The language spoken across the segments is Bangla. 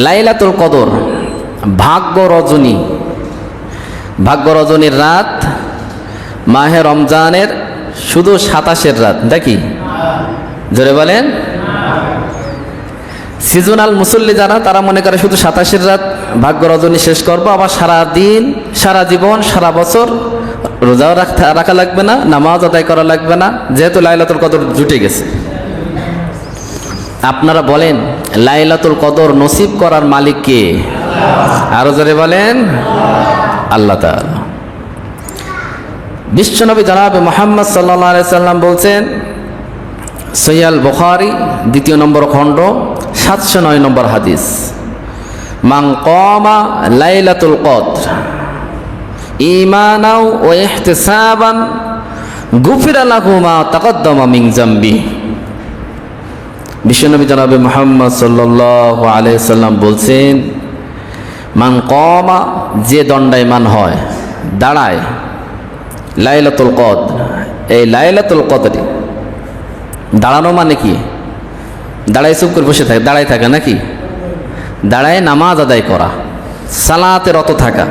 লাইলাতুল কদর ভাগ্য রজনী, ভাগ্য রজনীর রাত মাহে রমজানের শুধু 27-এর রাত নাকি? জোরে বলেন। সিজনাল মুসল্লি যারা তারা মনে করে শুধু 27-এর রাত ভাগ্য রজনী শেষ করবো, আবার সারা দিন সারা জীবন সারা বছর রোজাও রাখা লাগবে না, নামাজ আদায় করা লাগবে না, যেহেতু লাইলাতুল কদর জুটে গেছে। আপনারা বলেন লাইলাতুল কদর নসিব করার মালিক কে? আরো জোরে বলেন আল্লাহ তাআলা। বিশ্বনবী জনাবে মুহাম্মদ সাল্লাল্লাহু আলাইহি সাল্লাম বলছেন, সহিহ বুখারী 2 নম্বর খণ্ড 709 নম্বর হাদিস, মান কামা লাইলাতুল কদর ঈমানাও ওয়া ইহতিসাবান গুফিরা লাহু মা তাকদ্দামা মিন যামবি। বিশ্বনবী জনাবে মুহাম্মদ সাল্লাল্লাহু আলাইহি সাল্লাম বলছেন, মান কামা, যে দণ্ডায়মান হয়, দাঁড়ায়, লাইলাতুল কদর, এই লাইলাতুল কদরে দাঁড়ানো মানে কি? দাঁড়ায় চুপ করে বসে থাকে, দাঁড়ায় থাকে নাকি? দাঁড়ায় নামাজ আদায় করা, সালাতে রত থাকা,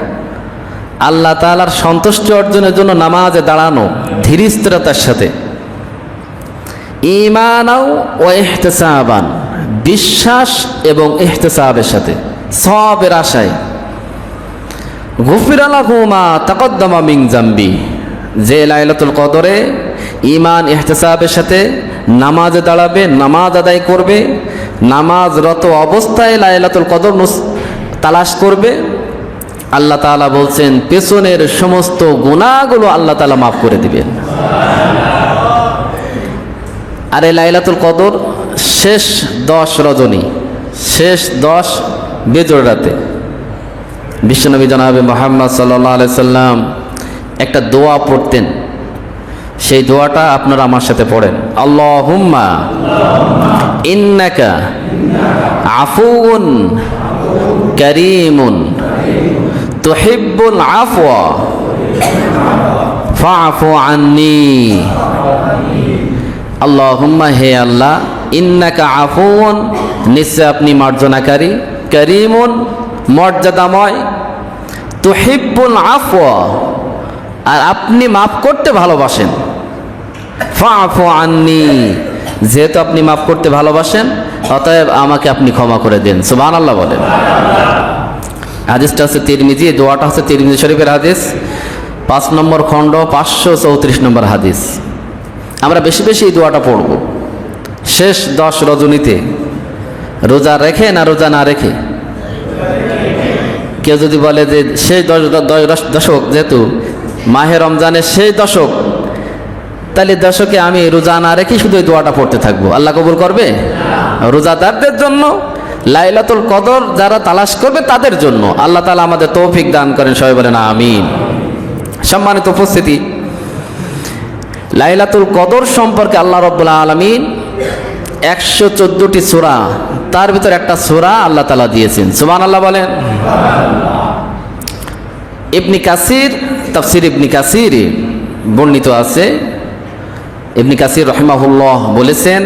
আল্লাহ তাআলার সন্তুষ্টি অর্জনের জন্য নামাজে দাঁড়ানো ধীরস্থিরতার সাথে, ঈমানাও ওয়া ইহতিসাবান, বিশ্বাস এবং ইহতিসাবের সাথে, সওয়াবের আশায়, গুফিরা লাহু মা তাকদ্দামা মিন যামবি, যে লাইলাতুল কদরে ঈমান ইহতিসাবের সাথে নামাজে দাঁড়াবে, নামাজ আদায় করবে, নামাজরত অবস্থায় লাইলাতুল কদর তালাশ করবে, আল্লাহ তাআলা বলছেন পেছনের সমস্ত গুনাহগুলো আল্লাহ তাআলা মাফ করে দিবেন। আর এই লাইলাতুল কদর শেষ 10 রজনী, শেষ 10 বেজোড় রাতে বিশ্বনবী জনাবে মুহাম্মদ সাল্লাল্লাহু আলাইহি সাল্লাম একটা দোয়া পড়তেন। সেই দোয়াটা আপনারা আমার সাথে পড়েন, আল্লাহুম্মা ইন্নাকা আফুউন কারীমুন তুহিব্বুল আফওয়া ফাআফু আন্নী। আল্লাহুম্মা, হে আল্লাহ, ইন্নাকা আফুউন, নিশ্চয় আপনি মার্জনাকারী, কারীমুন, মর্যাদাময়, তুহিব্বুল আফওয়া, আর আপনি মাফ করতে ভালোবাসেন, ফাআফু আন্নী, যেহেতু আপনি মাফ করতে ভালোবাসেন অতএব আমাকে আপনি ক্ষমা করে দেন। সুবহানাল্লাহ বলেন। হাদিসটা হচ্ছে তিরমিজি, দোয়াটা হচ্ছে তিরমিজি শরীফের হাদিস, 5 নম্বর খণ্ড 534 নম্বর হাদিস। আমরা বেশি বেশি এই দোয়াটা পড়ব শেষ 10 রজনীতে, রোজা রেখে না রোজা না রেখে। কেউ যদি বলে যে শেষ 10 দশক, যেহেতু মাহে রমজানের শেষ দশক, তাহলে দশকে আমি রোজা না রেখে শুধু এই দোয়াটা পড়তে থাকবো, আল্লাহ কবুল করবে? রোজাদারদের জন্য, লাইলাতুল কদর যারা তালাশ করবে তাদের জন্য আল্লাহ তাআলা আমাদের তৌফিক দান করেন, সবাই বলেন আমিন। সম্মানিত উপস্থিতি, লাইলাতুল কদর সম্পর্কে আল্লাহ রাব্বুল আলামিন 114টি সূরা, তার ভিতর একটা সূরা আল্লাহ তাআলা দিয়েছেন। সুবহানাল্লাহ বলেন। ইবনে কাসির, তাফসীর ইবনে কাসিরে বর্ণিত আছে, ইবনে কাসির রাহিমাহুল্লাহ বলেছেন,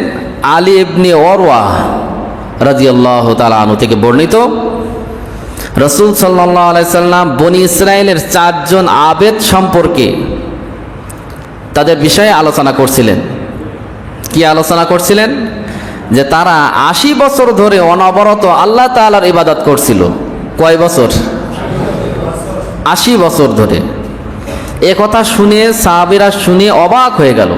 আলী ইবনে ওরওয়া রাদিয়াল্লাহু তাআলা আনহু থেকে বর্ণিত, রাসূল সাল্লাল্লাহু আলাইহি সাল্লাম বনি ইসরাইলের 4 জন আবেদ সম্পর্কে তাদের বিষয়ে আলোচনা করছিলেন। কি আলোচনা করছিলেন? যে তারা 80 বছর ধরে অনবরত আল্লাহ তাআলার ইবাদত করছিল। কয় বছর? 80 বছর ধরে। এ কথা শুনে সাহাবীরা শুনে অবাক হয়ে গেল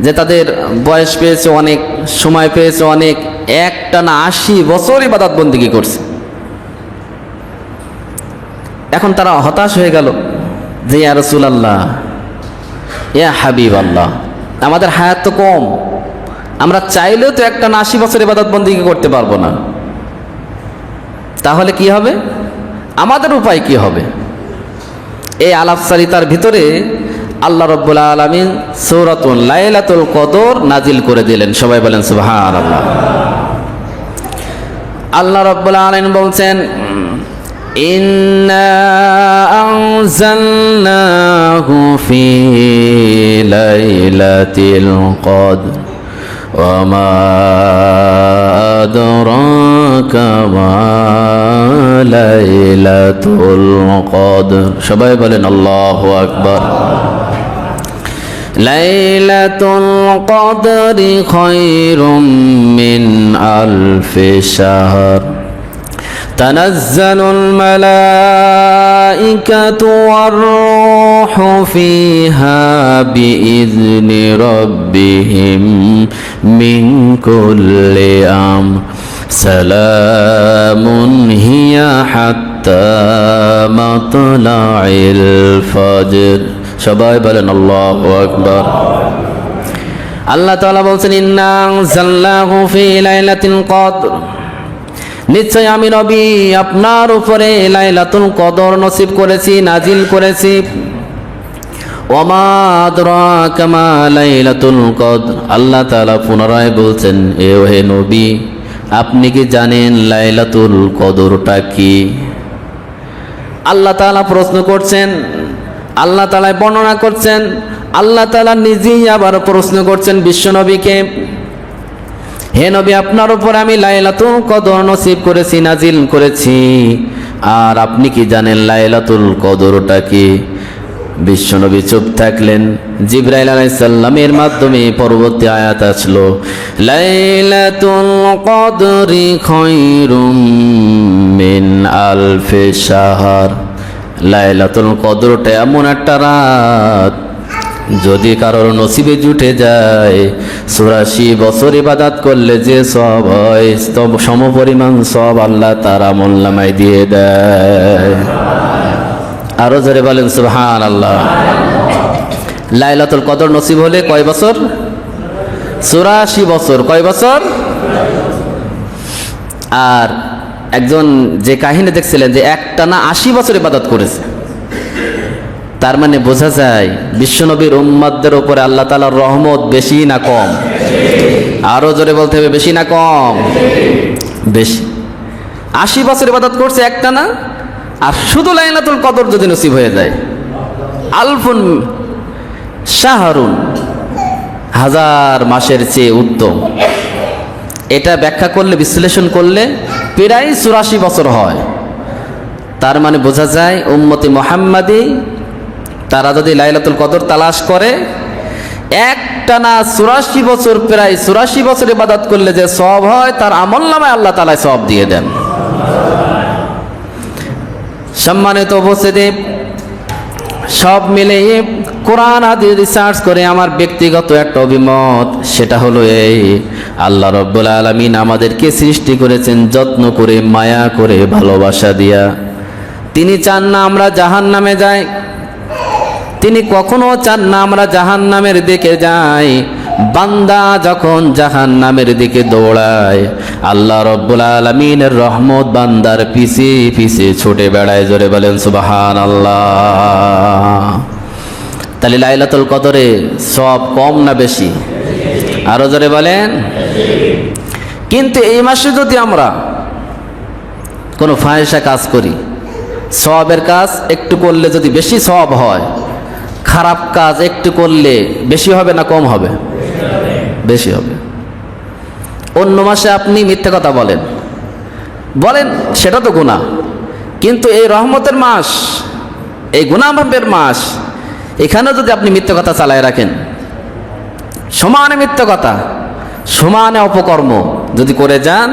যে তাদের বয়স পেয়েছে অনেক, সময় পেয়েছে অনেক, একটানা 80 বছর ইবাদত বন্দেগী করছে। এখন তারা হতাশ হয়ে গেল যে ইয়া রাসূলুল্লাহ, ইয়া হাবিবাল্লাহ, আমাদের হায়াত তো কম, আমরা চাইলেও তো একটানা 80 বছর ইবাদত বন্দেগী করতে পারবো না, তাহলে কি হবে? আমাদের উপায় কি হবে? এই আলাপচারিতার ভিতরে আল্লাহ রাব্বুল আলামিন সূরাতুল লাইলাতুল কদর নাজিল করে দিলেন। সবাই বলেন সুবহানাল্লাহ। আল্লাহ রাব্বুল আলামিন বলছেন, ইন্না আনজালনাহু ফি লাইলাতিল কদর ওয়া মা আদরাকা كما ليلة القدر সবাই বলেন আল্লাহু আকবার ليلة القدر خير من ألف شهر تنزل الملائكة والروح فيها بإذن ربهم من كل أمر سلام هي حتى مطلع الفجر সবাই বলেন আল্লাহু আকবার আল্লাহ তাআলা বলেন ইন্না আনজালনাহু ফি লাইলাতিল কদর নিশ্চয় আমি নবী আপনার উপরে লাইলাতুল কদর নসিব করেছি নাজিল করেছি ওমা আদরাকা মা লাইলাতুল কদর আল্লাহ তাআলা পুনরায় বলছেন এ হে নবী আপনি কি জানেন লাইলাতুল কদরটা কি আল্লাহ তাআলা প্রশ্ন করছেন আল্লাহ তাআলা বর্ণনা করছেন আল্লাহ তাআলা নিজেই আবার প্রশ্ন করছেন বিশ্বনবীকে হে নবী আপনার উপর আমি লাইলাতুল কদর নসিব করেছি নাজিল করেছি আর আপনি কি জানেন লাইলাতুল কদরটা কি বিশ্বনবী চুপ থাকলেন জিবরাইল আলাইহিস সালামের মাধ্যমে পরবর্তী আয়াত আসলো লাইলাতুল কদরি খায়রুম মিন আলফি শাহর লাইলাতুল কদরটা এমন একটা রাত যদি কারোর নসিবে জুটে যায় ৮৪ বছর ইবাদত করলে যে সব হয় সমপরিমাণ সব আল্লাহ তার আমলনামায় দিয়ে দেয় আরো জোরে বলেন সুবহানাল্লাহ লাইলাতুল কদর নসিব হলে কয় বছর ৮৪ বছর কয় বছর আর একজন যে কাহিনী দেখছিলেন যে একটানা ৮০ বছর ইবাদত করেছে তার মানে বোঝা যায় বিশ্বনবীর উম্মতদের উপরে আল্লাহ তাআলার রহমত বেশি না কম আরো জোরে বলতে হবে বেশি না কম বেশি ৮০ বছর ইবাদত করছে একটানা আর শুধু লাইলাতুল কদর যদি নসিব হয়ে যায় আলফুন শাহরুন হাজার মাসের চেয়ে উত্তম এটা ব্যাখ্যা করলে বিশ্লেষণ করলে প্রায় ৮৪ বছর হয় তার মানে বোঝা যায় উম্মতে মুহাম্মাদি তারা যদি লাইলাতুল কদর তালাশ করে একটানা ৮৪ বছর প্রায় ৮৪ বছর ইবাদত করলে যে সওয়াব হয় তার আমলনামায় আল্লাহ তাআলা সওয়াব দিয়ে দেন সম্মানিত উপস্থিতি সব মিলিয়ে কোরআন হাদিস রিসার্চ করে আমার ব্যক্তিগত একটা অভিমত সেটা হলো এই আল্লাহ রাব্বুল আলামিন আমাদেরকে সৃষ্টি করেছেন যত্ন করে মায়া করে ভালোবাসা দিয়া তিনি চান না আমরা জাহান্নামে যাই তিনি কখনো চান না আমরা জাহান্নামের দিকে যাই বান্দা যখন জাহান্নামের দিকে দৌড়ায় আল্লাহ রাব্বুল আলামিনের রহমত বান্দার পিছে পিছে ছুটে বেড়ায় জোরে বলেন সুবহানাল্লাহ তাহলে লাইলাতুল কদরে সওয়াব কম না বেশি আরো জোরে বলেন কিন্তু এই মাসে যদি আমরা কোনো ফাহিশা কাজ করি সওয়াবের কাজ একটু করলে যদি বেশি সওয়াব হয় খারাপ কাজ একটু করলে বেশি হবে না কম হবে বেশি হবে অন্য মাসে আপনি মিথ্যা কথা বলেন সেটা তো গুনাহ কিন্তু এই রহমতের মাস এই গুনাহ মাফের মাস এখানে যদি আপনি মিথ্যা কথা চালায় রাখেন সমানে মিথ্যা কথা সমানে অপকর্ম যদি করে যান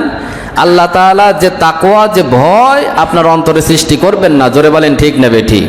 আল্লাহ তাআলা যে তাকওয়া যে ভয় আপনার অন্তরে সৃষ্টি করবেন না জোরে বলেন ঠিক না বেঠিক